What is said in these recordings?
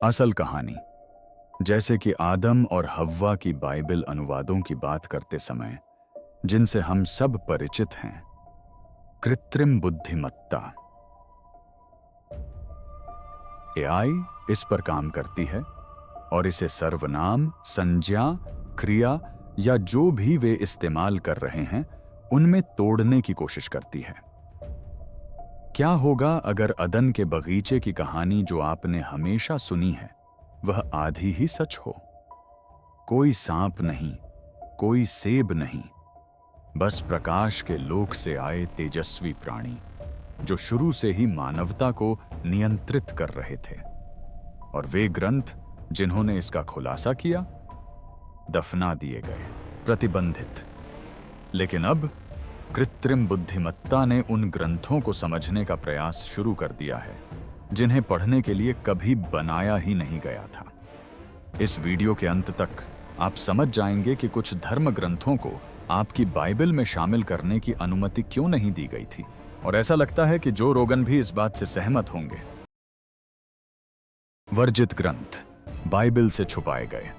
असल कहानी। जैसे कि आदम और हव्वा की बाइबल अनुवादों की बात करते समय जिनसे हम सब परिचित हैं, कृत्रिम बुद्धिमत्ता एआई इस पर काम करती है और इसे सर्वनाम, संज्ञा, क्रिया या जो भी वे इस्तेमाल कर रहे हैं उनमें तोड़ने की कोशिश करती है। क्या होगा अगर अदन के बगीचे की कहानी जो आपने हमेशा सुनी है वह आधी ही सच हो? कोई सांप नहीं, कोई सेब नहीं, बस प्रकाश के लोक से आए तेजस्वी प्राणी जो शुरू से ही मानवता को नियंत्रित कर रहे थे। और वे ग्रंथ जिन्होंने इसका खुलासा किया, दफना दिए गए, प्रतिबंधित। लेकिन अब कृत्रिम बुद्धिमत्ता ने उन ग्रंथों को समझने का प्रयास शुरू कर दिया है जिन्हें पढ़ने के लिए कभी बनाया ही नहीं गया था। इस वीडियो के अंत तक आप समझ जाएंगे कि कुछ धर्म ग्रंथों को आपकी बाइबल में शामिल करने की अनुमति क्यों नहीं दी गई थी, और ऐसा लगता है कि जो रोगन भी इस बात से सहमत होंगे। वर्जित ग्रंथ बाइबल से छुपाए गए।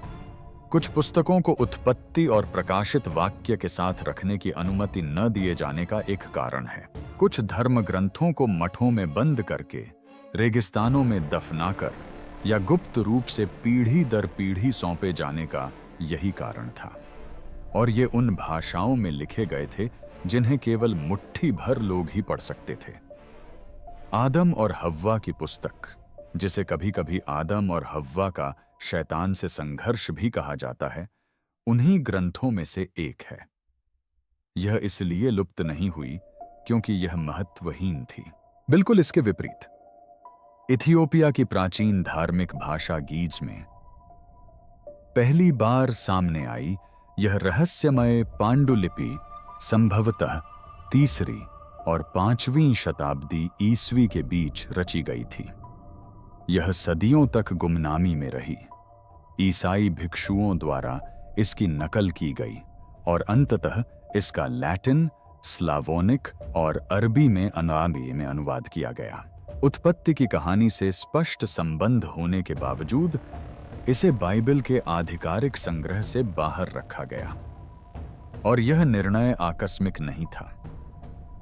कुछ पुस्तकों को उत्पत्ति और प्रकाशित वाक्य के साथ रखने की अनुमति न दिए जाने का एक कारण है। कुछ धर्म ग्रंथों को मठों में बंद करके, रेगिस्तानों में दफनाकर या गुप्त रूप से पीढ़ी दर पीढ़ी सौंपे जाने का यही कारण था। और ये उन भाषाओं में लिखे गए थे जिन्हें केवल मुट्ठी भर लोग ही पढ़ सकते थे। आदम और हव्वा की पुस्तक, जिसे कभी कभी आदम और हव्वा का शैतान से संघर्ष भी कहा जाता है, उन्हीं ग्रंथों में से एक है। यह इसलिए लुप्त नहीं हुई क्योंकि यह महत्वहीन थी। बिल्कुल इसके विपरीत, इथियोपिया की प्राचीन धार्मिक भाषा गीज में पहली बार सामने आई यह रहस्यमय पांडुलिपि संभवतः 3री और 5वीं शताब्दी ईस्वी के बीच रची गई थी। यह सदियों तक गुमनामी में रही। ईसाई भिक्षुओं द्वारा इसकी नकल की गई और अंततः इसका लैटिन, स्लावोनिक और अरबी में अनुवाद किया गया। उत्पत्ति की कहानी से स्पष्ट संबंध होने के बावजूद इसे बाइबल के आधिकारिक संग्रह से बाहर रखा गया। और यह निर्णय आकस्मिक नहीं था।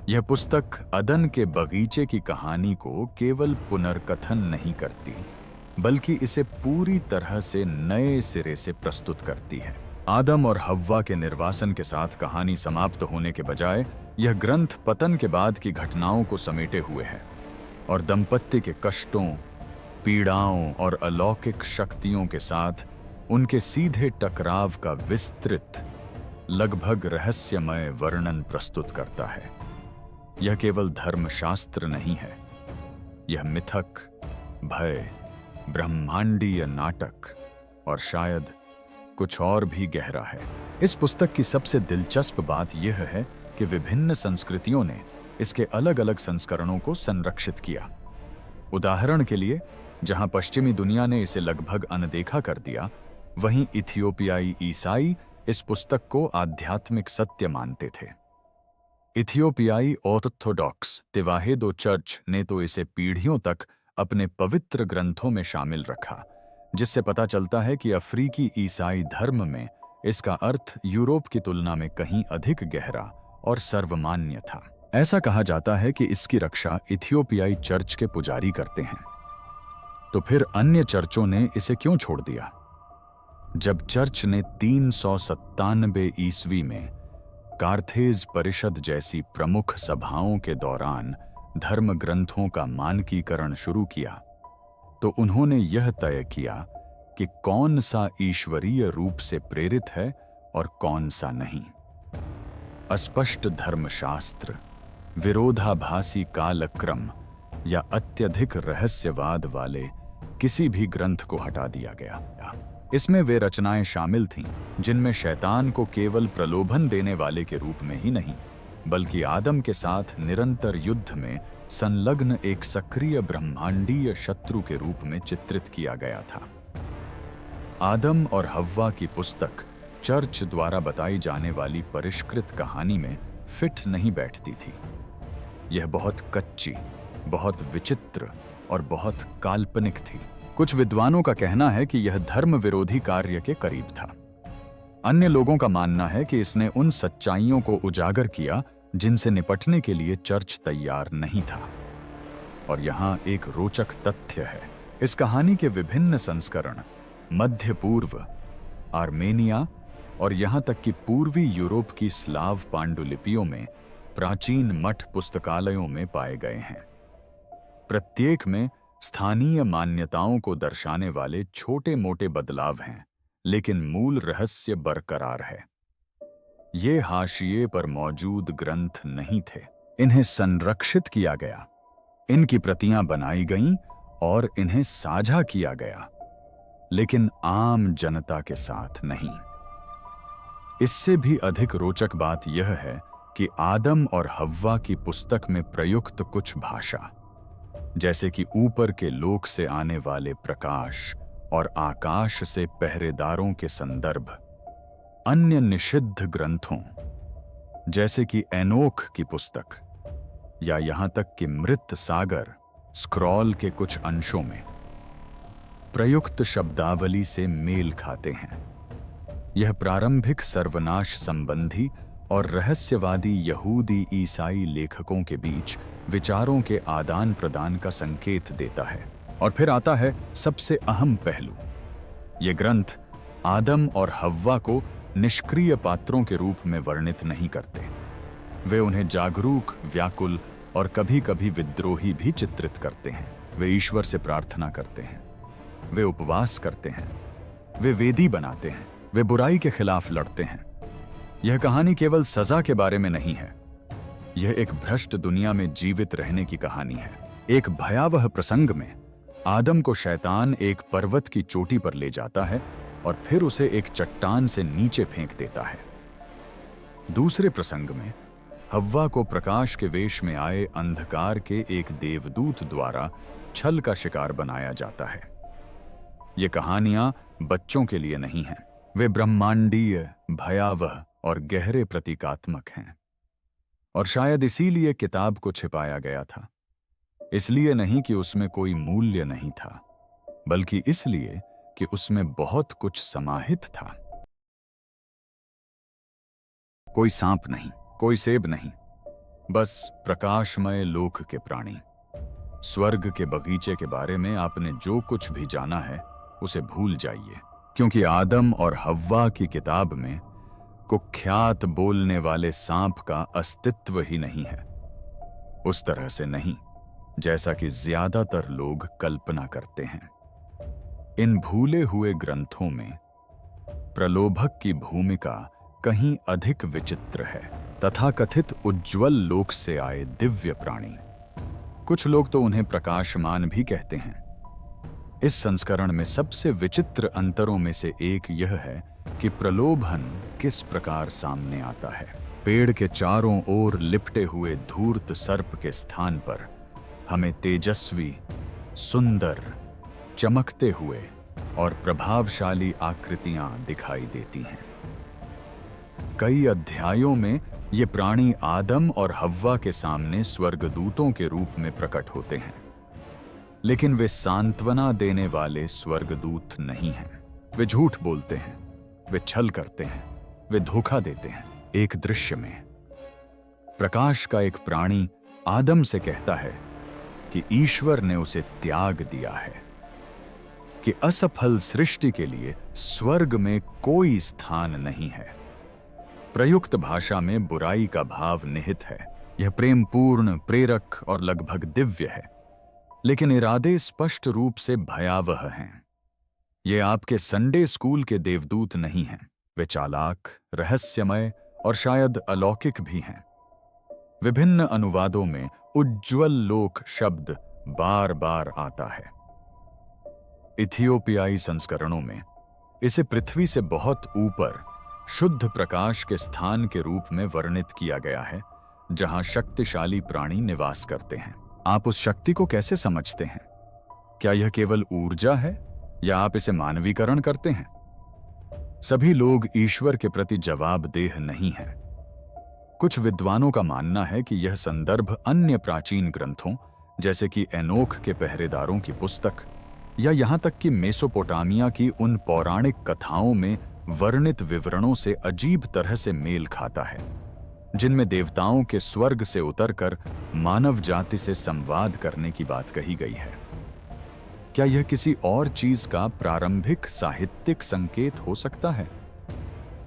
यह पुस्तक अदन के बगीचे की कहानी को केवल पुनर्कथन नहीं करती, बल्कि इसे पूरी तरह से नए सिरे से प्रस्तुत करती है। आदम और हव्वा के निर्वासन के साथ कहानी समाप्त होने के बजाय यह ग्रंथ पतन के बाद की घटनाओं को समेटे हुए है और दंपत्ति के कष्टों, पीड़ाओं और अलौकिक शक्तियों के साथ उनके सीधे टकराव का विस्तृत, लगभग रहस्यमय वर्णन प्रस्तुत करता है। यह केवल धर्मशास्त्र नहीं है, यह मिथक, भय, ब्रह्मांडीय नाटक और शायद कुछ और भी गहरा है। इस पुस्तक की सबसे दिलचस्प बात यह है कि विभिन्न संस्कृतियों ने इसके अलग अलग संस्करणों को संरक्षित किया। उदाहरण के लिए, जहां पश्चिमी दुनिया ने इसे लगभग अनदेखा कर दिया, वहीं इथियोपियाई ईसाई इस पुस्तक को आध्यात्मिक सत्य मानते थे। इथियोपियाई ऑर्थोडॉक्स तेवाहेदो चर्च ने तो इसे पीढ़ियों तक अपने पवित्र ग्रंथों में शामिल रखा, जिससे पता चलता है कि अफ्रीकी ईसाई धर्म में इसका अर्थ यूरोप की तुलना में कहीं अधिक गहरा और सर्वमान्य था। ऐसा कहा जाता है कि इसकी रक्षा इथियोपियाई चर्च के पुजारी करते हैं। तो फिर अन्य चर्चों ने इसे क्यों छोड़ दिया? जब चर्च ने 397 ईस्वी में कार्थेज परिषद जैसी प्रमुख सभाओं के दौरान धर्म ग्रंथों का मानकीकरण शुरू किया, तो उन्होंने यह तय किया कि कौन सा ईश्वरीय रूप से प्रेरित है और कौन सा नहीं। अस्पष्ट धर्मशास्त्र, विरोधाभासी कालक्रम या अत्यधिक रहस्यवाद वाले किसी भी ग्रंथ को हटा दिया गया। इसमें वे रचनाएं शामिल थीं जिनमें शैतान को केवल प्रलोभन देने वाले के रूप में ही नहीं, बल्कि आदम के साथ निरंतर युद्ध में संलग्न एक सक्रिय ब्रह्मांडीय शत्रु के रूप में चित्रित किया गया था। आदम और हव्वा की पुस्तक चर्च द्वारा बताई जाने वाली परिष्कृत कहानी में फिट नहीं बैठती थी। यह बहुत कच्ची, बहुत विचित्र और बहुत काल्पनिक थी। कुछ विद्वानों का कहना है कि यह धर्म विरोधी कार्य के करीब था। अन्य लोगों का मानना है कि इसने उन सच्चाइयों को उजागर किया जिनसे निपटने के लिए चर्च तैयार नहीं था। और यहां एक रोचक तथ्य है। इस कहानी के विभिन्न संस्करण मध्य पूर्व, आर्मेनिया और यहां तक कि पूर्वी यूरोप की स्लाव पांडुलिपियों में प्राचीन मठ पुस्तकालयों में पाए गए हैं। प्रत्येक में स्थानीय मान्यताओं को दर्शाने वाले छोटे-मोटे बदलाव हैं, लेकिन मूल रहस्य बरकरार है। ये हाशिए पर मौजूद ग्रंथ नहीं थे। इन्हें संरक्षित किया गया, इनकी प्रतियां बनाई गईं और इन्हें साझा किया गया, लेकिन आम जनता के साथ नहीं। इससे भी अधिक रोचक बात यह है कि आदम और हव्वा की पुस्तक में प्रयुक्त कुछ भाषा, जैसे कि ऊपर के लोक से आने वाले प्रकाश और आकाश से पहरेदारों के संदर्भ, अन्य निषिद्ध ग्रंथों जैसे कि एनोख की पुस्तक या यहां तक कि मृत सागर स्क्रॉल के कुछ अंशों में प्रयुक्त शब्दावली से मेल खाते हैं। यह प्रारंभिक सर्वनाश संबंधी और रहस्यवादी यहूदी ईसाई लेखकों के बीच विचारों के आदान प्रदान का संकेत देता है। और फिर आता है सबसे अहम पहलू। ये ग्रंथ आदम और हव्वा को निष्क्रिय पात्रों के रूप में वर्णित नहीं करते। वे उन्हें जागरूक, व्याकुल और कभी-कभी विद्रोही भी चित्रित करते हैं। वे ईश्वर से प्रार्थना करते हैं, वे उपवास करते हैं, वे वेदी बनाते हैं, वे बुराई के खिलाफ लड़ते हैं। यह कहानी केवल सजा के बारे में नहीं है, यह एक भ्रष्ट दुनिया में जीवित रहने की कहानी है। एक भयावह प्रसंग में आदम को शैतान एक पर्वत की चोटी पर ले जाता है और फिर उसे एक चट्टान से नीचे फेंक देता है। दूसरे प्रसंग में हव्वा को प्रकाश के वेश में आए अंधकार के एक देवदूत द्वारा छल का शिकार बनाया जाता है। ये कहानियां बच्चों के लिए नहीं हैं, वे ब्रह्मांडीय, भयावह और गहरे प्रतीकात्मक हैं। और शायद इसीलिए किताब को छिपाया गया था। इसलिए नहीं कि उसमें कोई मूल्य नहीं था, बल्कि इसलिए कि उसमें बहुत कुछ समाहित था। कोई सांप नहीं, कोई सेब नहीं, बस प्रकाशमय लोक के प्राणी। स्वर्ग के बगीचे के बारे में आपने जो कुछ भी जाना है उसे भूल जाइए, क्योंकि आदम और हव्वा की किताब में कुख्यात बोलने वाले सांप का अस्तित्व ही नहीं है। उस तरह से नहीं जैसा कि ज्यादातर लोग कल्पना करते हैं। इन भूले हुए ग्रंथों में प्रलोभक की भूमिका कहीं अधिक विचित्र है। तथाकथित उज्ज्वल लोक से आए दिव्य प्राणी, कुछ लोग तो उन्हें प्रकाशमान भी कहते हैं। इस संस्करण में सबसे विचित्र अंतरों में से एक यह है कि प्रलोभन किस प्रकार सामने आता है। पेड़ के चारों ओर लिपटे हुए धूर्त सर्प के स्थान पर हमें तेजस्वी, सुंदर, चमकते हुए और प्रभावशाली आकृतियां दिखाई देती हैं। कई अध्यायों में ये प्राणी आदम और हव्वा के सामने स्वर्गदूतों के रूप में प्रकट होते हैं, लेकिन वे सांत्वना देने वाले स्वर्गदूत नहीं हैं। वे झूठ बोलते हैं, वे छल करते हैं, वे धोखा देते हैं। एक दृश्य में प्रकाश का एक प्राणी आदम से कहता है कि ईश्वर ने उसे त्याग दिया है, कि असफल सृष्टि के लिए स्वर्ग में कोई स्थान नहीं है। प्रयुक्त भाषा में बुराई का भाव निहित है। यह प्रेमपूर्ण, प्रेरक और लगभग दिव्य है, लेकिन इरादे स्पष्ट रूप से भयावह हैं। ये आपके संडे स्कूल के देवदूत नहीं हैं। वे चालाक, रहस्यमय और शायद अलौकिक भी हैं। विभिन्न अनुवादों में उज्ज्वल लोक शब्द बार बार आता है। इथियोपियाई संस्करणों में इसे पृथ्वी से बहुत ऊपर शुद्ध प्रकाश के स्थान के रूप में वर्णित किया गया है, जहां शक्तिशाली प्राणी निवास करते हैं। आप उस शक्ति को कैसे समझते हैं? क्या यह केवल ऊर्जा है या आप इसे मानवीकरण करते हैं? सभी लोग ईश्वर के प्रति जवाबदेह नहीं हैं। कुछ विद्वानों का मानना है कि यह संदर्भ अन्य प्राचीन ग्रंथों जैसे कि एनोख के पहरेदारों की पुस्तक या यहाँ तक कि मेसोपोटामिया की उन पौराणिक कथाओं में वर्णित विवरणों से अजीब तरह से मेल खाता है, जिनमें देवताओं के स्वर्ग से उतरकर मानव जाति से संवाद करने की बात कही गई है। क्या यह किसी और चीज का प्रारंभिक साहित्यिक संकेत हो सकता है?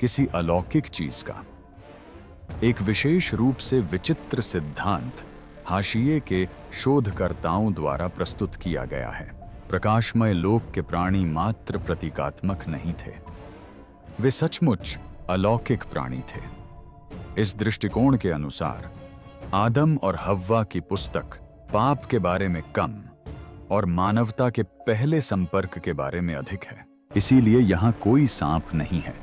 किसी अलौकिक चीज का? एक विशेष रूप से विचित्र सिद्धांत हाशिए के शोधकर्ताओं द्वारा प्रस्तुत किया गया है। प्रकाशमय लोक के प्राणी मात्र प्रतीकात्मक नहीं थे, वे सचमुच अलौकिक प्राणी थे। इस दृष्टिकोण के अनुसार आदम और हव्वा की पुस्तक पाप के बारे में कम और मानवता के पहले संपर्क के बारे में अधिक है। इसीलिए यहां कोई सांप नहीं है,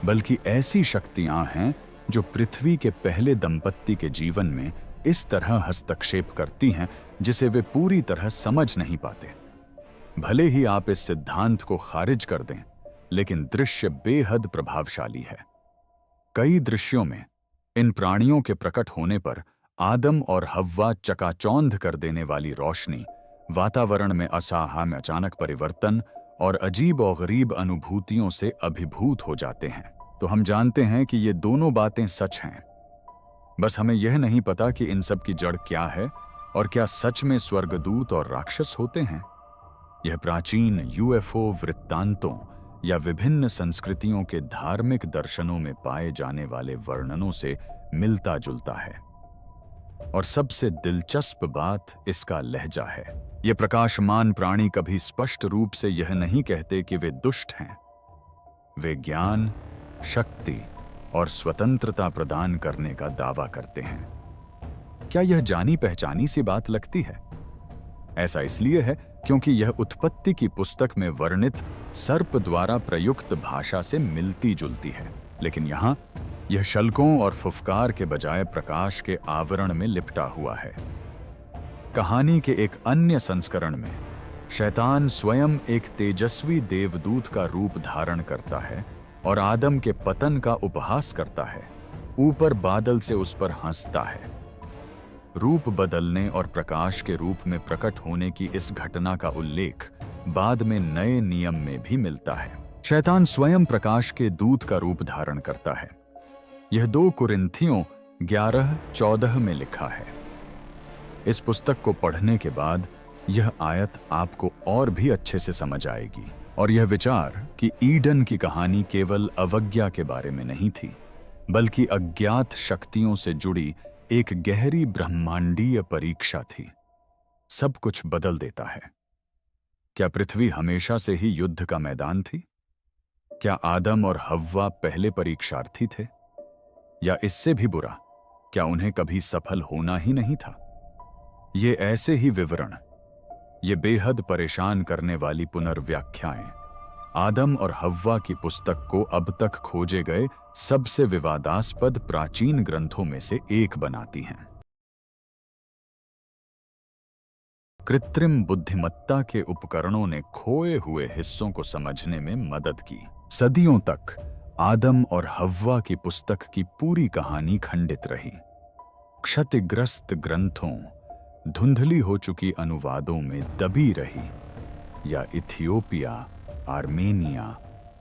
बल्कि ऐसी शक्तियां हैं जो पृथ्वी के पहले दंपत्ति के जीवन में इस तरह हस्तक्षेप करती हैं जिसे वे पूरी तरह समझ नहीं पाते। भले ही आप इस सिद्धांत को खारिज कर दें, लेकिन दृश्य बेहद प्रभावशाली है। कई दृश्यों में इन प्राणियों के प्रकट होने पर आदम और हव्वा चकाचौंध कर देने वाली रोशनी, वातावरण में असहाय अचानक परिवर्तन और अजीब और गरीब अनुभूतियों से अभिभूत हो जाते हैं। तो हम जानते हैं कि ये दोनों बातें सच हैं। बस हमें यह नहीं पता कि इन सब की जड़ क्या है और क्या सच में स्वर्गदूत और राक्षस होते हैं। यह प्राचीन यूएफओ वृत्तांतों या विभिन्न संस्कृतियों के धार्मिक दर्शनों में पाए जाने वाले वर्णनों से मिलता जुलता है। और सबसे दिलचस्प बात इसका लहजा है। ये प्रकाशमान प्राणी कभी स्पष्ट रूप से यह नहीं कहते कि वे दुष्ट हैं। वे ज्ञान, शक्ति और स्वतंत्रता प्रदान करने का दावा करते हैं। क्या यह जानी पहचानी सी बात लगती है? ऐसा इसलिए है क्योंकि यह उत्पत्ति की पुस्तक में वर्णित सर्प द्वारा प्रयुक्त भाषा से मिलती जुलती है, लेकिन यहां यह शल्कों और फुफकार के बजाय प्रकाश के आवरण में लिपटा हुआ है। कहानी के एक अन्य संस्करण में शैतान स्वयं एक तेजस्वी देवदूत का रूप धारण करता है और आदम के पतन का उपहास करता है। ऊपर बादल से उस पर हंसता है। रूप बदलने और प्रकाश के रूप में प्रकट होने की इस घटना का उल्लेख बाद में नए नियम में भी मिलता है। शैतान स्वयं प्रकाश के दूत का रूप धारण करता है। यह 2 कुरिन्थियों 11:14 में लिखा है। इस पुस्तक को पढ़ने के बाद यह आयत आपको और भी अच्छे से समझ आएगी और यह विचार कि ईडन की कहानी केवल अवज्ञा के बारे में नहीं थी, बल्कि अज्ञात शक्तियों से जुड़ी एक गहरी ब्रह्मांडीय परीक्षा थी, सब कुछ बदल देता है। क्या पृथ्वी हमेशा से ही युद्ध का मैदान थी? क्या आदम और हव्वा पहले परीक्षार्थी थे? या इससे भी बुरा, क्या उन्हें कभी सफल होना ही नहीं था? ये ऐसे ही विवरण, ये बेहद परेशान करने वाली पुनर्व्याख्याएं आदम और हव्वा की पुस्तक को अब तक खोजे गए सबसे विवादास्पद प्राचीन ग्रंथों में से एक बनाती हैं। कृत्रिम बुद्धिमत्ता के उपकरणों ने खोए हुए हिस्सों को समझने में मदद की। सदियों तक आदम और हव्वा की पुस्तक की पूरी कहानी खंडित रही। क्षतिग्रस्त ग्रंथों, धुंधली हो चुकी अनुवादों में दबी रही, या इथियोपिया, आर्मेनिया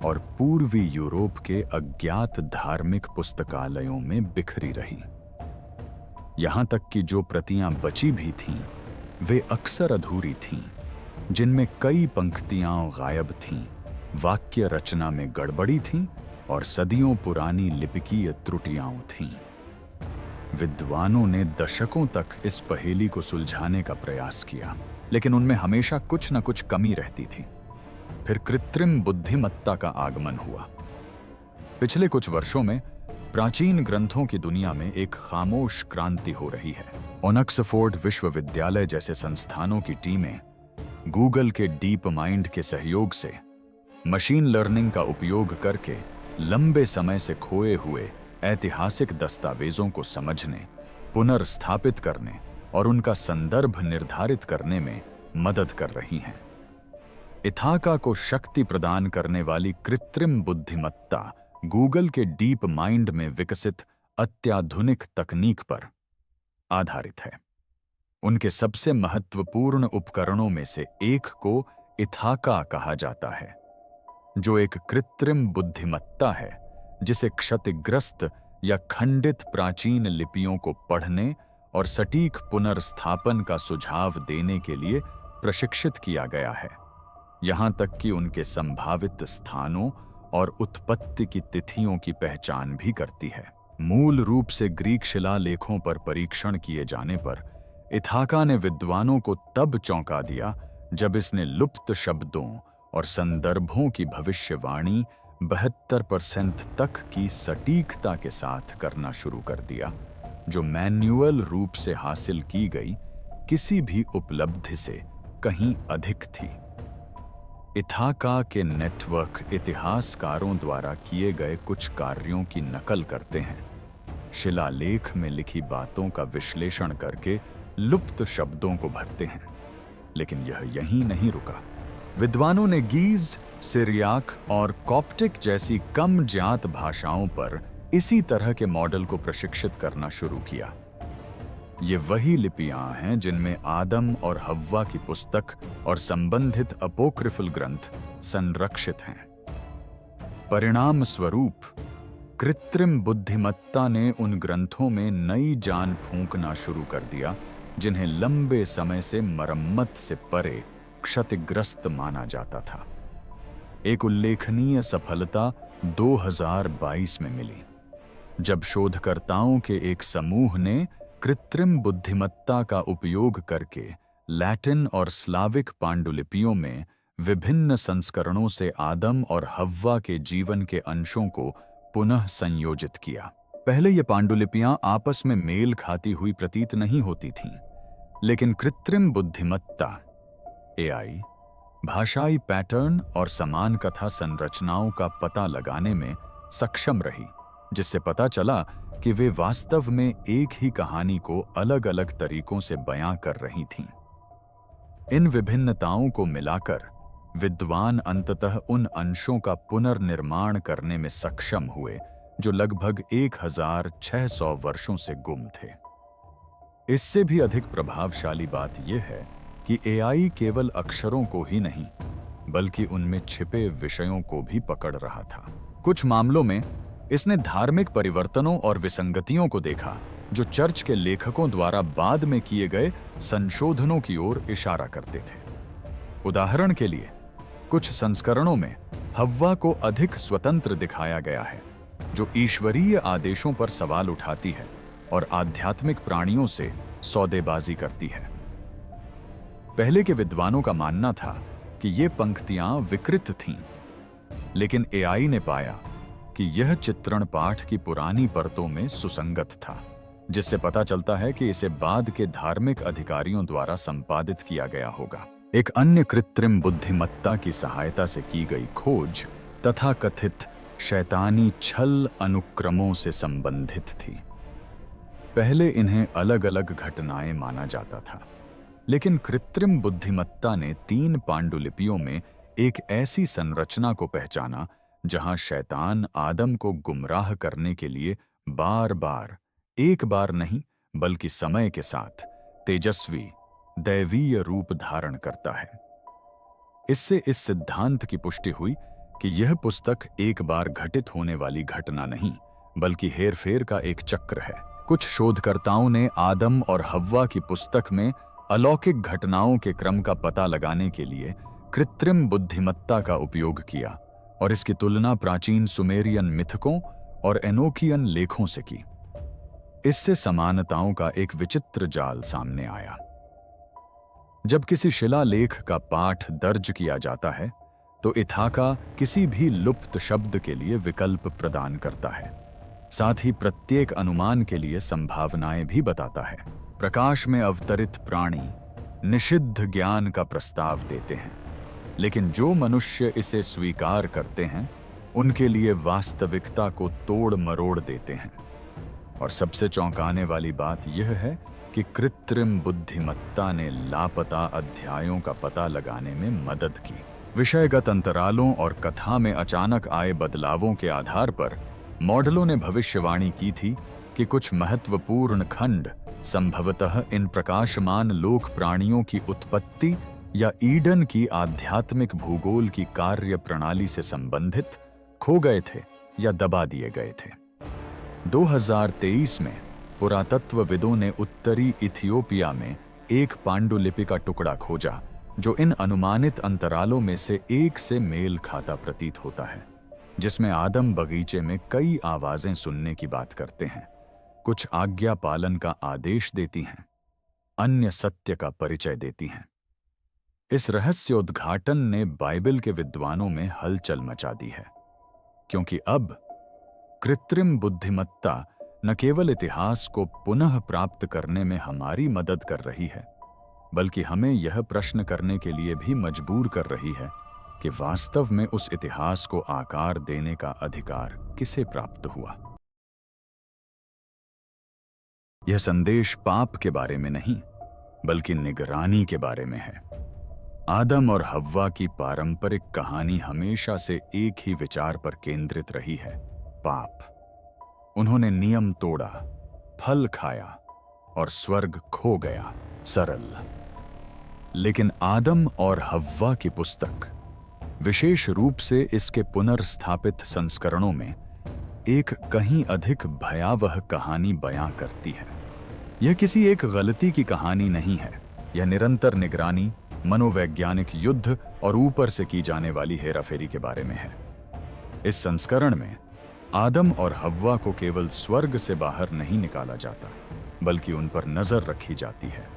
और पूर्वी यूरोप के अज्ञात धार्मिक पुस्तकालयों में बिखरी रही। यहां तक कि जो प्रतियां बची भी थीं, वे अक्सर अधूरी थीं, जिनमें कई पंक्तियां गायब थीं, वाक्य रचना में गड़बड़ी थी और सदियों पुरानी लिपिकीय त्रुटियां थीं। विद्वानों ने दशकों तक इस पहेली को सुलझाने का प्रयास किया, लेकिन उनमें हमेशा कुछ न कुछ कमी रहती थी। फिर कृत्रिम बुद्धिमत्ता का आगमन हुआ। पिछले कुछ वर्षों में प्राचीन ग्रंथों की दुनिया में एक खामोश क्रांति हो रही है। ऑक्सफोर्ड विश्वविद्यालय जैसे संस्थानों की टीमें गूगल के डीप माइंड के सहयोग से मशीन लर्निंग का उपयोग करके लंबे समय से खोए हुए ऐतिहासिक दस्तावेजों को समझने, पुनर्स्थापित करने और उनका संदर्भ निर्धारित करने में मदद कर रही हैं। इथाका को शक्ति प्रदान करने वाली कृत्रिम बुद्धिमत्ता गूगल के डीप माइंड में विकसित अत्याधुनिक तकनीक पर आधारित है। उनके सबसे महत्वपूर्ण उपकरणों में से एक को इथाका कहा जाता है, जो एक कृत्रिम बुद्धिमत्ता है जिसे क्षतिग्रस्त या खंडित प्राचीन लिपियों को पढ़ने और सटीक पुनर्स्थापन का सुझाव देने के लिए प्रशिक्षित किया गया है, यहां तक कि उनके संभावित स्थानों और उत्पत्ति की तिथियों की पहचान भी करती है। मूल रूप से ग्रीक शिलालेखों पर परीक्षण किए जाने पर इथाका ने विद्वानों को तब चौंका दिया जब इसने लुप्त शब्दों और संदर्भों की भविष्यवाणी 72% तक की सटीकता के साथ करना शुरू कर दिया, जो मैन्युअल रूप से हासिल की गई किसी भी उपलब्धि से कहीं अधिक थी। इथाका के नेटवर्क इतिहासकारों द्वारा किए गए कुछ कार्यों की नकल करते हैं, शिलालेख में लिखी बातों का विश्लेषण करके लुप्त शब्दों को भरते हैं। लेकिन यह यहीं नहीं रुका। विद्वानों ने गीज, सिरियाक और कॉप्टिक जैसी कम ज्ञात भाषाओं पर इसी तरह के मॉडल को प्रशिक्षित करना शुरू किया। ये वही लिपियां हैं जिनमें आदम और हव्वा की पुस्तक और संबंधित अपोक्रिफल ग्रंथ संरक्षित हैं। परिणाम स्वरूप कृत्रिम बुद्धिमत्ता ने उन ग्रंथों में नई जान फूंकना शुरू कर दिया जिन्हें लंबे समय से मरम्मत से परे क्षतिग्रस्त माना जाता था। एक उल्लेखनीय सफलता 2022 में मिली, जब शोधकर्ताओं के एक समूह ने कृत्रिम बुद्धिमत्ता का उपयोग करके लैटिन और स्लाविक पांडुलिपियों में विभिन्न संस्करणों से आदम और हव्वा के जीवन के अंशों को पुनः संयोजित किया। पहले ये पांडुलिपियां आपस में मेल खाती हुई प्रतीत नहीं होती थीं, लेकिन कृत्रिम बुद्धिमत्ता AI भाषाई पैटर्न और समान कथा संरचनाओं का पता लगाने में सक्षम रही, जिससे पता चला कि वे वास्तव में एक ही कहानी को अलग-अलग तरीकों से बयां कर रही थीं। इन विभिन्नताओं को मिलाकर विद्वान अंततः उन अंशों का पुनर्निर्माण करने में सक्षम हुए जो लगभग 1600 वर्षों से गुम थे। इससे भी अधिक प्रभावशाली बात यह है कि AI केवल अक्षरों को ही नहीं, बल्कि उनमें छिपे विषयों को भी पकड़ रहा था। कुछ मामलों में इसने धार्मिक परिवर्तनों और विसंगतियों को देखा जो चर्च के लेखकों द्वारा बाद में किए गए संशोधनों की ओर इशारा करते थे। उदाहरण के लिए, कुछ संस्करणों में हव्वा को अधिक स्वतंत्र दिखाया गया है, जो ईश्वरीय आदेशों पर सवाल उठाती है और आध्यात्मिक प्राणियों से सौदेबाजी करती है। पहले के विद्वानों का मानना था कि ये पंक्तियां विकृत थीं, लेकिन AI ने पाया कि यह चित्रण पाठ की पुरानी परतों में सुसंगत था, जिससे पता चलता है कि इसे बाद के धार्मिक अधिकारियों द्वारा संपादित किया गया होगा। एक अन्य कृत्रिम बुद्धिमत्ता की सहायता से की गई खोज तथाकथित शैतानी छल अनुक्रमों से संबंधित थी। पहले इन्हें अलग-अलग घटनाएं माना जाता था, लेकिन कृत्रिम बुद्धिमत्ता ने 3 पांडुलिपियों में एक ऐसी संरचना को पहचाना जहां शैतान आदम को गुमराह करने के लिए बार-बार, एक बार नहीं बल्कि समय के साथ तेजस्वी दैवीय रूप धारण करता है। इससे इस सिद्धांत की पुष्टि हुई कि यह पुस्तक एक बार घटित होने वाली घटना नहीं, बल्कि हेरफेर का एक चक्र है। कुछ शोधकर्ताओं ने आदम और हव्वा की पुस्तक में अलौकिक घटनाओं के क्रम का पता लगाने के लिए कृत्रिम बुद्धिमत्ता का उपयोग किया और इसकी तुलना प्राचीन सुमेरियन मिथकों और एनोकियन लेखों से की। इससे समानताओं का एक विचित्र जाल सामने आया। जब किसी शिलालेख का पाठ दर्ज किया जाता है, तो इथाका किसी भी लुप्त शब्द के लिए विकल्प प्रदान करता है, साथ ही प्रत्येक अनुमान के लिए संभावनाएं भी बताता है। प्रकाश में अवतरित प्राणी निषिद्ध ज्ञान का प्रस्ताव देते हैं, लेकिन जो मनुष्य इसे स्वीकार करते हैं उनके लिए वास्तविकता को तोड़ मरोड़ देते हैं। और सबसे चौंकाने वाली बात यह है कि कृत्रिम बुद्धिमत्ता ने लापता अध्यायों का पता लगाने में मदद की। विषयगत अंतरालों और कथा में अचानक आए बदलावों के आधार पर मॉडलों ने भविष्यवाणी की थी कि कुछ महत्वपूर्ण खंड संभवतः इन प्रकाशमान लोक प्राणियों की उत्पत्ति या ईडन की आध्यात्मिक भूगोल की कार्य प्रणाली से संबंधित खो गए थे या दबा दिए गए थे। 2023 में पुरातत्वविदों ने उत्तरी इथियोपिया में एक पांडुलिपि का टुकड़ा खोजा जो इन अनुमानित अंतरालों में से एक से मेल खाता प्रतीत होता है, जिसमें आदम बगीचे में कई आवाजें सुनने की बात करते हैं, कुछ आज्ञा पालन का आदेश देती हैं, अन्य सत्य का परिचय देती हैं। इस रहस्योद्घाटन ने बाइबल के विद्वानों में हलचल मचा दी है, क्योंकि अब कृत्रिम बुद्धिमत्ता न केवल इतिहास को पुनः प्राप्त करने में हमारी मदद कर रही है, बल्कि हमें यह प्रश्न करने के लिए भी मजबूर कर रही है कि वास्तव में उस इतिहास को आकार देने का अधिकार किसे प्राप्त हुआ। यह संदेश पाप के बारे में नहीं, बल्कि निगरानी के बारे में है। आदम और हव्वा की पारंपरिक कहानी हमेशा से एक ही विचार पर केंद्रित रही है, पाप। उन्होंने नियम तोड़ा, फल खाया और स्वर्ग खो गया, सरल। लेकिन आदम और हव्वा की पुस्तक, विशेष रूप से इसके पुनर्स्थापित संस्करणों में, एक कहीं अधिक भयावह कहानी बयां करती है। यह किसी एक गलती की कहानी नहीं है, यह निरंतर निगरानी, मनोवैज्ञानिक युद्ध और ऊपर से की जाने वाली हेराफेरी के बारे में है। इस संस्करण में आदम और हव्वा को केवल स्वर्ग से बाहर नहीं निकाला जाता, बल्कि उन पर नजर रखी जाती है।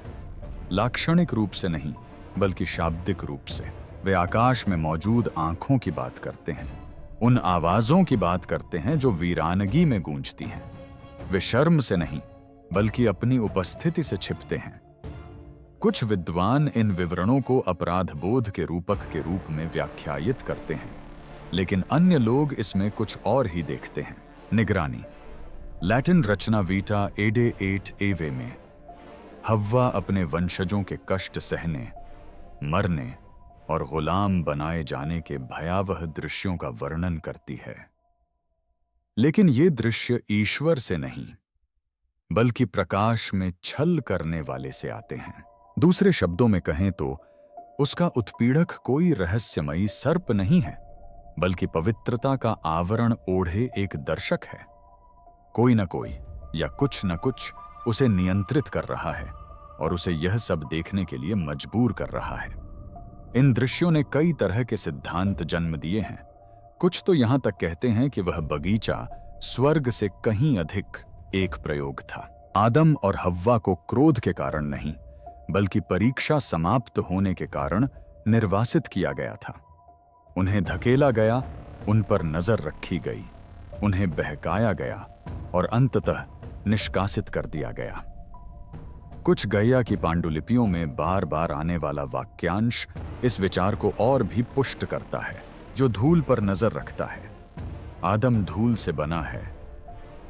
लाक्षणिक रूप से नहीं, बल्कि शाब्दिक रूप से। वे आकाश में मौजूद आंखों की बात करते हैं, उन आवाजों की बात करते हैं जो वीरानगी में गूंजती हैं। वे शर्म से नहीं, बल्कि अपनी उपस्थिति से छिपते हैं। कुछ विद्वान इन विवरणों को अपराध बोध के रूपक के रूप में व्याख्यायित करते हैं, लेकिन अन्य लोग इसमें कुछ और ही देखते हैं। निगरानी। लैटिन रचना वीटा एडे एट एवे में हव्वा अपने वंशजों के कष्ट सहने, मरने और गुलाम बनाए जाने के भयावह दृश्यों का वर्णन करती है। लेकिन ये दृश्य ईश्वर से नहीं, बल्कि प्रकाश में छल करने वाले से आते हैं। दूसरे शब्दों में कहें तो उसका उत्पीड़क कोई रहस्यमयी सर्प नहीं है, बल्कि पवित्रता का आवरण ओढ़े एक दर्शक है। कोई न कोई या कुछ न कुछ उसे नियंत्रित कर रहा है और उसे यह सब देखने के लिए मजबूर कर रहा है। इन दृश्यों ने कई तरह के सिद्धांत जन्म दिए हैं। कुछ तो यहां तक कहते हैं कि वह बगीचा स्वर्ग से कहीं अधिक एक प्रयोग था। आदम और हव्वा को क्रोध के कारण नहीं, बल्कि परीक्षा समाप्त होने के कारण निर्वासित किया गया था। उन्हें धकेला गया, उन पर नजर रखी गई, उन्हें बहकाया गया और अंततः निष्कासित कर दिया गया। कुछ गैया की पांडुलिपियों में बार बार आने वाला वाक्यांश इस विचार को और भी पुष्ट करता है। जो धूल पर नजर रखता है, आदम धूल से बना है,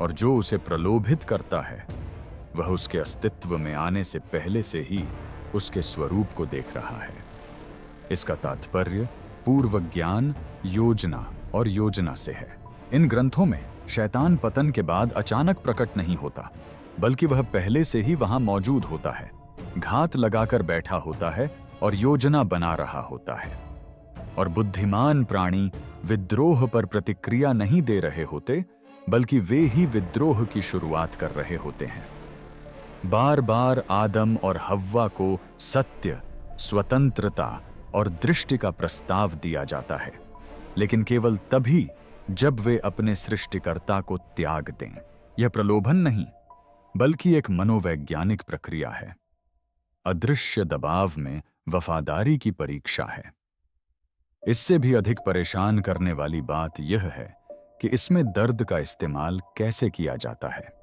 और जो उसे प्रलोभित करता है वह उसके अस्तित्व में आने से पहले से ही उसके स्वरूप को देख रहा है। इसका तात्पर्य पूर्व ज्ञान, योजना और योजना से है। इन ग्रंथों में शैतान पतन के बाद अचानक प्रकट नहीं होता, बल्कि वह पहले से ही वहां मौजूद होता है, घात लगाकर बैठा होता है और योजना बना रहा होता है। और बुद्धिमान प्राणी विद्रोह पर प्रतिक्रिया नहीं दे रहे होते, बल्कि वे ही विद्रोह की शुरुआत कर रहे होते हैं। बार बार आदम और हव्वा को सत्य, स्वतंत्रता और दृष्टि का प्रस्ताव दिया जाता है, लेकिन केवल तभी जब वे अपने सृष्टिकर्ता को त्याग दें। यह प्रलोभन नहीं, बल्कि एक मनोवैज्ञानिक प्रक्रिया है। अदृश्य दबाव में वफादारी की परीक्षा है। इससे भी अधिक परेशान करने वाली बात यह है कि इसमें दर्द का इस्तेमाल कैसे किया जाता है।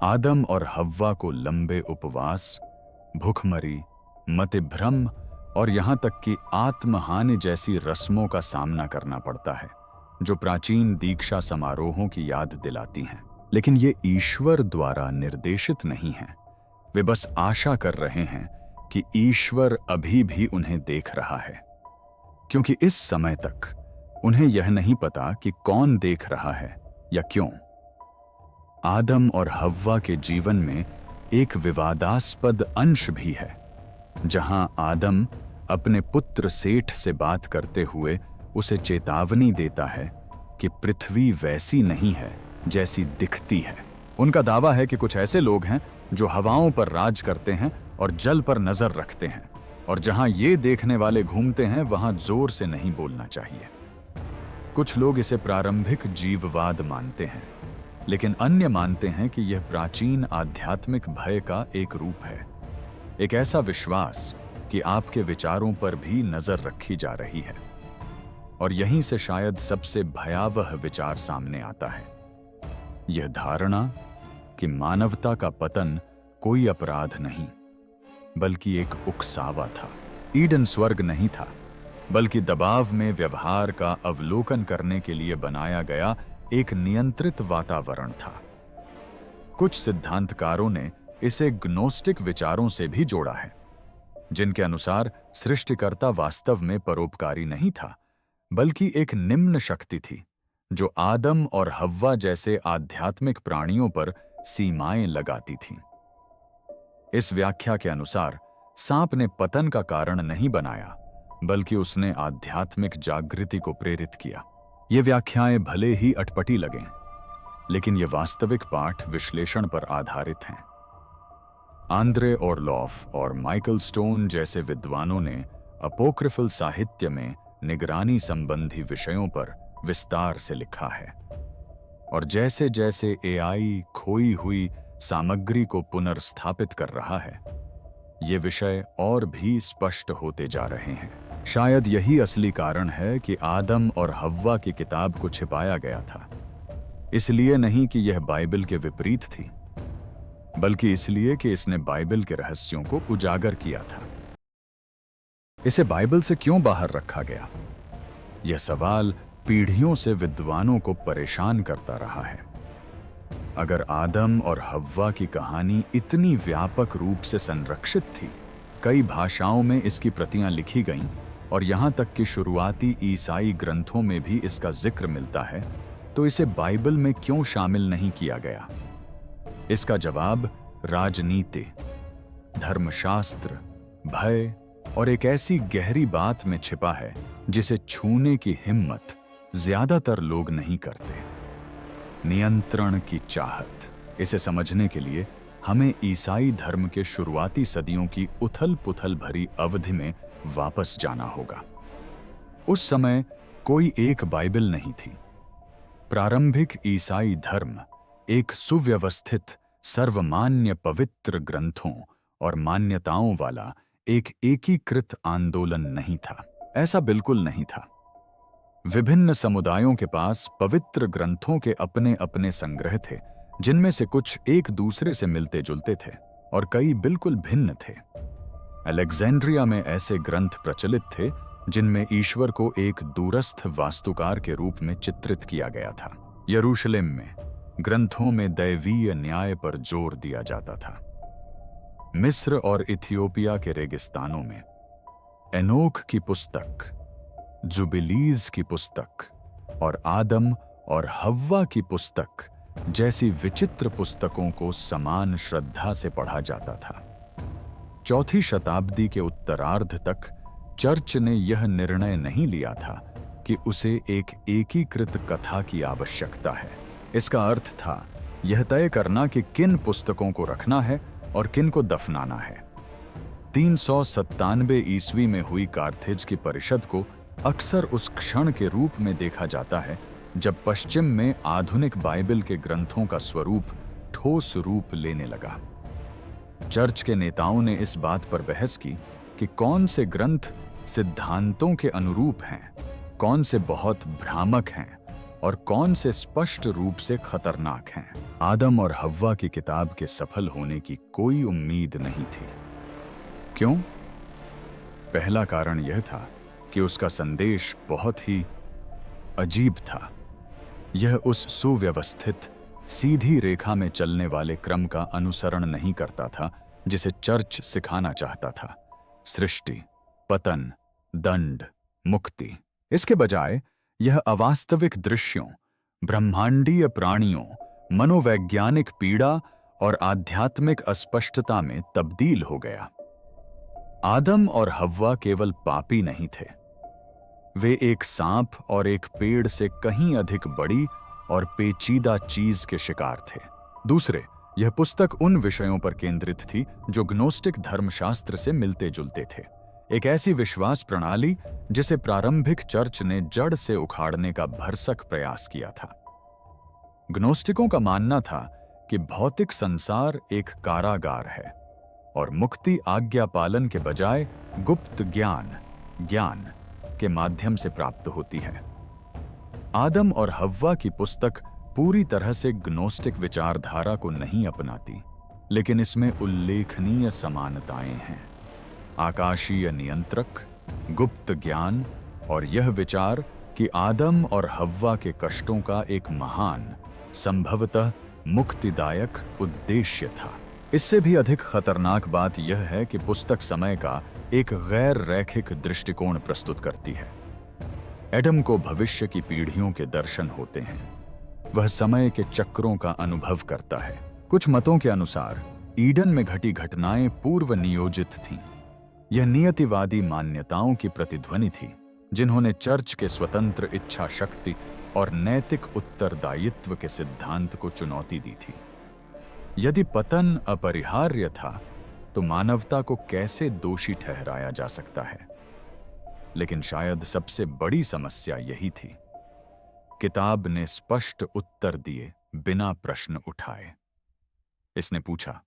आदम और हव्वा को लंबे उपवास, भूखमरी, मतिभ्रम और यहां तक कि आत्महानि जैसी रस्मों का सामना करना पड़ता है, जो प्राचीन दीक्षा समारोहों की याद दिलाती हैं। लेकिन ये ईश्वर द्वारा निर्देशित नहीं है। वे बस आशा कर रहे हैं कि ईश्वर अभी भी उन्हें देख रहा है, क्योंकि इस समय तक उन्हें यह नहीं पता कि कौन देख रहा है या क्यों। आदम और हव्वा के जीवन में एक विवादास्पद अंश भी है, जहां आदम अपने पुत्र सेठ से बात करते हुए उसे चेतावनी देता है कि पृथ्वी वैसी नहीं है जैसी दिखती है। उनका दावा है कि कुछ ऐसे लोग हैं जो हवाओं पर राज करते हैं और जल पर नजर रखते हैं, और जहां ये देखने वाले घूमते हैं वहां जोर से नहीं बोलना चाहिए। कुछ लोग इसे प्रारंभिक जीववाद मानते हैं, लेकिन अन्य मानते हैं कि यह प्राचीन आध्यात्मिक भय का एक रूप है, एक ऐसा विश्वास कि आपके विचारों पर भी नजर रखी जा रही है। और यहीं से शायद सबसे भयावह विचार सामने आता है, यह धारणा कि मानवता का पतन कोई अपराध नहीं, बल्कि एक उकसावा था। ईडन स्वर्ग नहीं था, बल्कि दबाव में व्यवहार का अवलोकन करने के लिए बनाया गया एक नियंत्रित वातावरण था। कुछ सिद्धांतकारों ने इसे ग्नोस्टिक विचारों से भी जोड़ा है, जिनके अनुसार सृष्टिकर्ता वास्तव में परोपकारी नहीं था, बल्कि एक निम्न शक्ति थी जो आदम और हव्वा जैसे आध्यात्मिक प्राणियों पर सीमाएं लगाती थीं। इस व्याख्या के अनुसार सांप ने पतन का कारण नहीं बनाया, बल्कि उसने आध्यात्मिक जागृति को प्रेरित किया। ये व्याख्याएं भले ही अटपटी लगें, लेकिन ये वास्तविक पाठ विश्लेषण पर आधारित हैं। आंद्रे ऑर्लॉफ और माइकल स्टोन जैसे विद्वानों ने अपोक्रिफल साहित्य में निगरानी संबंधी विषयों पर विस्तार से लिखा है, और जैसे जैसे एआई खोई हुई सामग्री को पुनर्स्थापित कर रहा है, ये विषय और भी स्पष्ट होते जा रहे हैं। शायद यही असली कारण है कि आदम और हव्वा की किताब को छिपाया गया था, इसलिए नहीं कि यह बाइबल के विपरीत थी, बल्कि इसलिए कि इसने बाइबल के रहस्यों को उजागर किया था। इसे बाइबल से क्यों बाहर रखा गया? यह सवाल पीढ़ियों से विद्वानों को परेशान करता रहा है। अगर आदम और हव्वा की कहानी इतनी व्यापक रूप से संरक्षित थी, कई भाषाओं में इसकी प्रतियां लिखी गईं, और यहां तक कि शुरुआती ईसाई ग्रंथों में भी इसका जिक्र मिलता है, तो इसे बाइबल में क्यों शामिल नहीं किया गया? इसका जवाब राजनीति, धर्मशास्त्र, भय और एक ऐसी गहरी बात में छिपा है जिसे छूने की हिम्मत ज्यादातर लोग नहीं करते। नियंत्रण की चाहत। इसे समझने के लिए हमें ईसाई धर्म के शुरुआती सदियों की उथल-पुथल भरी अवधि में वापस जाना होगा। उस समय कोई एक बाइबल नहीं थी। प्रारंभिक ईसाई धर्म एक सुव्यवस्थित, सर्वमान्य पवित्र ग्रंथों और मान्यताओं वाला एक एकीकृत आंदोलन नहीं था। ऐसा बिल्कुल नहीं था। विभिन्न समुदायों के पास पवित्र ग्रंथों के अपने अपने संग्रह थे, जिनमें से कुछ एक दूसरे से मिलते जुलते थे और कई बिल्कुल भिन्न थे। अलेक्जेंड्रिया में ऐसे ग्रंथ प्रचलित थे जिनमें ईश्वर को एक दूरस्थ वास्तुकार के रूप में चित्रित किया गया था। यरूशलेम में ग्रंथों में दैवीय न्याय पर जोर दिया जाता था। मिस्र और इथियोपिया के रेगिस्तानों में एनोख की पुस्तक, जुबिलीज की पुस्तक और आदम और हव्वा की पुस्तक जैसी विचित्र पुस्तकों को समान श्रद्धा से पढ़ा जाता था। चौथी शताब्दी के उत्तरार्ध तक चर्च ने यह निर्णय नहीं लिया था कि उसे एक एकीकृत कथा की आवश्यकता है। इसका अर्थ था यह तय करना कि किन पुस्तकों को रखना है और किन को दफनाना है। 397 ईस्वी में हुई कार्थेज की परिषद को अक्सर उस क्षण के रूप में देखा जाता है जब पश्चिम में आधुनिक बाइबल के ग्रंथों का स्वरूप ठोस रूप लेने लगा। चर्च के नेताओं ने इस बात पर बहस की कि कौन से ग्रंथ सिद्धांतों के अनुरूप हैं, कौन से बहुत भ्रामक हैं और कौन से स्पष्ट रूप से खतरनाक हैं। आदम और हव्वा की किताब के सफल होने की कोई उम्मीद नहीं थी। क्यों? पहला कारण यह था कि उसका संदेश बहुत ही अजीब था। यह उस सुव्यवस्थित, सीधी रेखा में चलने वाले क्रम का अनुसरण नहीं करता था जिसे चर्च सिखाना चाहता था। सृष्टि, पतन, दंड, मुक्ति। इसके बजाय यह अवास्तविक दृश्यों, ब्रह्मांडीय प्राणियों, मनोवैज्ञानिक पीड़ा और आध्यात्मिक अस्पष्टता में तब्दील हो गया। आदम और हव्वा केवल पापी नहीं थे, वे एक सांप और एक पेड़ से कहीं अधिक बड़ी और पेचीदा चीज के शिकार थे। दूसरे, यह पुस्तक उन विषयों पर केंद्रित थी जो ग्नोस्टिक धर्मशास्त्र से मिलते जुलते थे, एक ऐसी विश्वास प्रणाली जिसे प्रारंभिक चर्च ने जड़ से उखाड़ने का भरसक प्रयास किया था। ग्नोस्टिकों का मानना था कि भौतिक संसार एक कारागार है और मुक्ति आज्ञा पालन के बजाय गुप्त ज्ञान के माध्यम से प्राप्त होती है। आदम और हव्वा की पुस्तक पूरी तरह से ग्नोस्टिक विचारधारा को नहीं अपनाती, लेकिन इसमें उल्लेखनीय समानताएं हैं। आकाशीय नियंत्रक, गुप्त ज्ञान और यह विचार कि आदम और हव्वा के कष्टों का एक महान, संभवतः मुक्तिदायक उद्देश्य था। इससे भी अधिक खतरनाक बात यह है कि पुस्तक समय का एक गैर रैखिक दृष्टिकोण प्रस्तुत करती है। एडम को भविष्य की पीढ़ियों के दर्शन होते हैं, वह समय के चक्रों का अनुभव करता है। कुछ मतों के अनुसार ईडन में घटी घटनाएं पूर्व नियोजित थीं। यह नियतिवादी मान्यताओं की प्रतिध्वनि थी जिन्होंने चर्च के स्वतंत्र इच्छा शक्ति और नैतिक उत्तरदायित्व के सिद्धांत को चुनौती दी थी। यदि पतन अपरिहार्य था तो मानवता को कैसे दोषी ठहराया जा सकता है? लेकिन शायद सबसे बड़ी समस्या यही थी, किताब ने स्पष्ट उत्तर दिए बिना प्रश्न उठाए। इसने पूछा,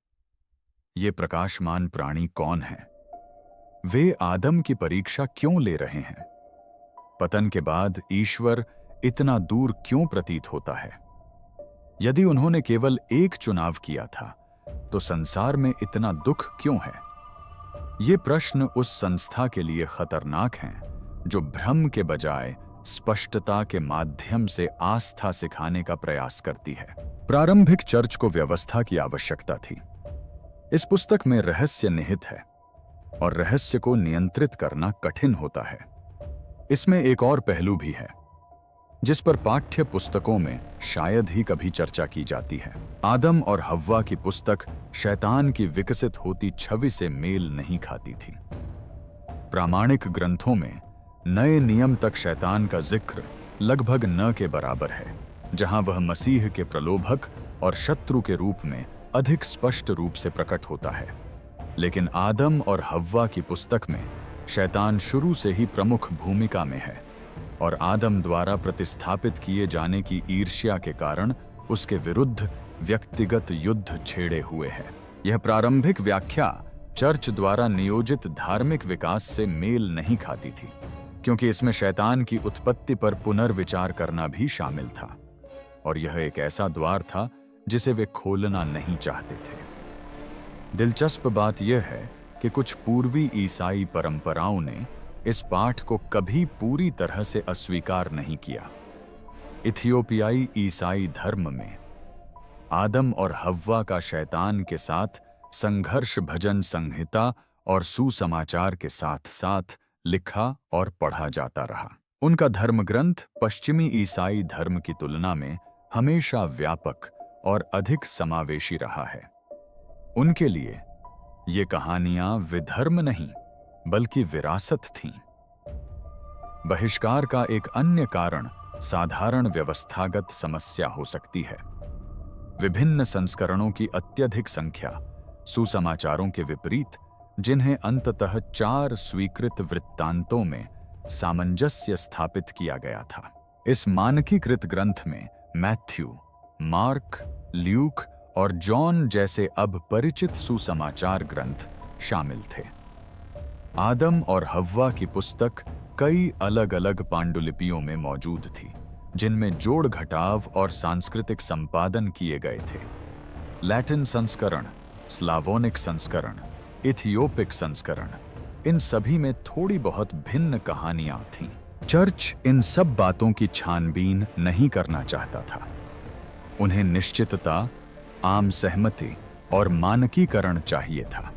ये प्रकाशमान प्राणी कौन है? वे आदम की परीक्षा क्यों ले रहे हैं? पतन के बाद ईश्वर इतना दूर क्यों प्रतीत होता है? यदि उन्होंने केवल एक चुनाव किया था तो संसार में इतना दुख क्यों है? ये प्रश्न उस संस्था के लिए खतरनाक हैं जो भ्रम के बजाय स्पष्टता के माध्यम से आस्था सिखाने का प्रयास करती है। प्रारंभिक चर्च को व्यवस्था की आवश्यकता थी। इस पुस्तक में रहस्य निहित है और रहस्य को नियंत्रित करना कठिन होता है। इसमें एक और पहलू भी है जिस पर पाठ्य पुस्तकों में शायद ही कभी चर्चा की जाती है। आदम और हव्वा की पुस्तक शैतान की विकसित होती छवि से मेल नहीं खाती थी। प्रामाणिक ग्रंथों में नए नियम तक शैतान का जिक्र लगभग न के बराबर है, जहां वह मसीह के प्रलोभक और शत्रु के रूप में अधिक स्पष्ट रूप से प्रकट होता है। लेकिन आदम और हव्वा की पुस्तक में शैतान शुरू से ही प्रमुख भूमिका में है और आदम द्वारा प्रतिस्थापित किए जाने की ईर्ष्या के कारण उसके विरुद्ध व्यक्तिगत युद्ध छेड़े हुए है। यह प्रारंभिक व्याख्या चर्च द्वारा नियोजित धार्मिक विकास से मेल नहीं खाती थी, क्योंकि इसमें शैतान की उत्पत्ति पर पुनर्विचार करना भी शामिल था और यह एक ऐसा द्वार था जिसे वे खोलना नहीं चाहते थे। दिलचस्प बात यह है कि कुछ पूर्वी ईसाई परंपराओं ने इस पाठ को कभी पूरी तरह से अस्वीकार नहीं किया। इथियोपियाई ईसाई धर्म में आदम और हव्वा का शैतान के साथ संघर्ष भजन संहिता और सुसमाचार के साथ साथ लिखा और पढ़ा जाता रहा। उनका धर्म ग्रंथ पश्चिमी ईसाई धर्म की तुलना में हमेशा व्यापक और अधिक समावेशी रहा है। उनके लिए ये कहानियां विधर्म नहीं बल्कि विरासत थीं। बहिष्कार का एक अन्य कारण साधारण व्यवस्थागत समस्या हो सकती है। विभिन्न संस्करणों की अत्यधिक संख्या सुसमाचारों के विपरीत, जिन्हें अंततः 4 स्वीकृत वृत्तांतों में सामंजस्य स्थापित किया गया था। इस मानकीकृत ग्रंथ में मैथ्यू, मार्क, ल्यूक और जॉन जैसे अब परिचित सुसमाचार ग्रंथ शामिल थे। आदम और हव्वा की पुस्तक कई अलग अलग पांडुलिपियों में मौजूद थी, जिनमें जोड़ घटाव और सांस्कृतिक संपादन किए गए थे। लैटिन संस्करण, स्लावोनिक संस्करण, इथियोपिक संस्करण, इन सभी में थोड़ी बहुत भिन्न कहानियां थीं। चर्च इन सब बातों की छानबीन नहीं करना चाहता था। उन्हें निश्चितता, आम सहमति और मानकीकरण चाहिए था।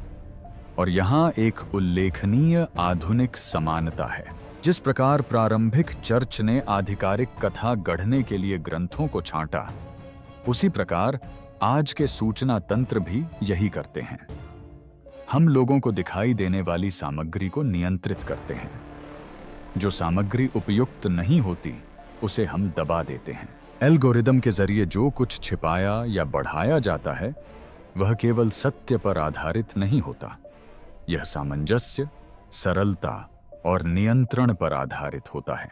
और यहाँ एक उल्लेखनीय आधुनिक समानता है। जिस प्रकार प्रारंभिक चर्च ने आधिकारिक कथा गढ़ने के लिए ग्रंथों को छांटा, उसी प्रकार आज के सूचना तंत्र भी यही करते हैं। हम लोगों को दिखाई देने वाली सामग्री को नियंत्रित करते हैं। जो सामग्री उपयुक्त नहीं होती उसे हम दबा देते हैं। एल्गोरिदम के जरिए जो कुछ छिपाया या बढ़ाया जाता है वह केवल सत्य पर आधारित नहीं होता। यह सामंजस्य, सरलता और नियंत्रण पर आधारित होता है।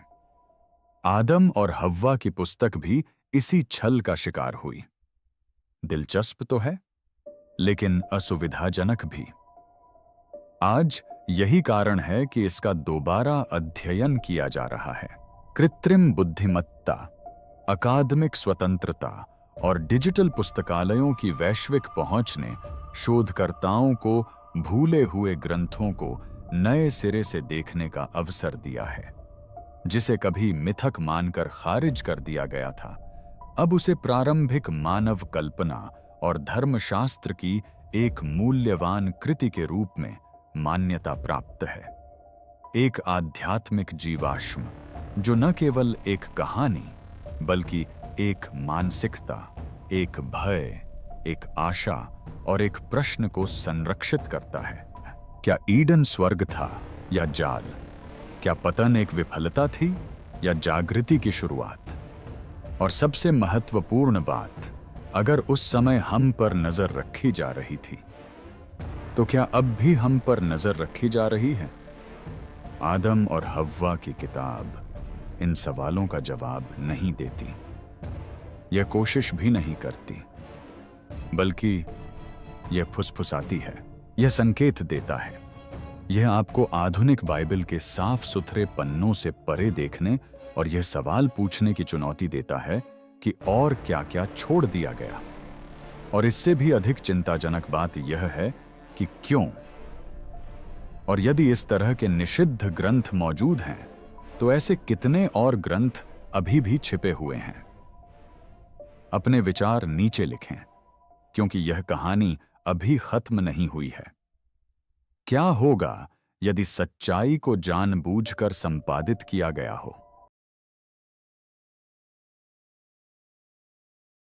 आदम और हव्वा की पुस्तक भी इसी छल का शिकार हुई। दिलचस्प तो है, लेकिन असुविधाजनक भी। आज यही कारण है कि इसका दोबारा अध्ययन किया जा रहा है। कृत्रिम बुद्धिमत्ता, अकादमिक स्वतंत्रता और डिजिटल पुस्तकालयों की वैश्विक पहुंच ने शोधकर्ताओं को भूले हुए ग्रंथों को नए सिरे से देखने का अवसर दिया है। जिसे कभी मिथक मानकर खारिज कर दिया गया था, अब उसे प्रारंभिक मानव कल्पना और धर्मशास्त्र की एक मूल्यवान कृति के रूप में मान्यता प्राप्त है। एक आध्यात्मिक जीवाश्म जो न केवल एक कहानी बल्कि एक मानसिकता, एक भय, एक आशा और एक प्रश्न को संरक्षित करता है। क्या ईडन स्वर्ग था या जाल? क्या पतन एक विफलता थी या जागृति की शुरुआत? और सबसे महत्वपूर्ण बात, अगर उस समय हम पर नजर रखी जा रही थी, तो क्या अब भी हम पर नजर रखी जा रही है? आदम और हव्वा की किताब इन सवालों का जवाब नहीं देती। यह कोशिश भी नहीं करती, बल्कि यह फुसफुसाती है। यह संकेत देता है। यह आपको आधुनिक बाइबल के साफ सुथरे पन्नों से परे देखने और यह सवाल पूछने की चुनौती देता है कि और क्या-क्या छोड़ दिया गया। और इससे भी अधिक चिंताजनक बात यह है कि क्यों? और यदि इस तरह के निषिद्ध ग्रंथ मौजूद हैं, तो ऐसे कितने और ग्रंथ अभी भी छिपे हुए हैं? अपने विचार नीचे लिखें, क्योंकि यह कहानी अभी खत्म नहीं हुई है। क्या होगा यदि सच्चाई को जानबूझकर संपादित किया गया हो?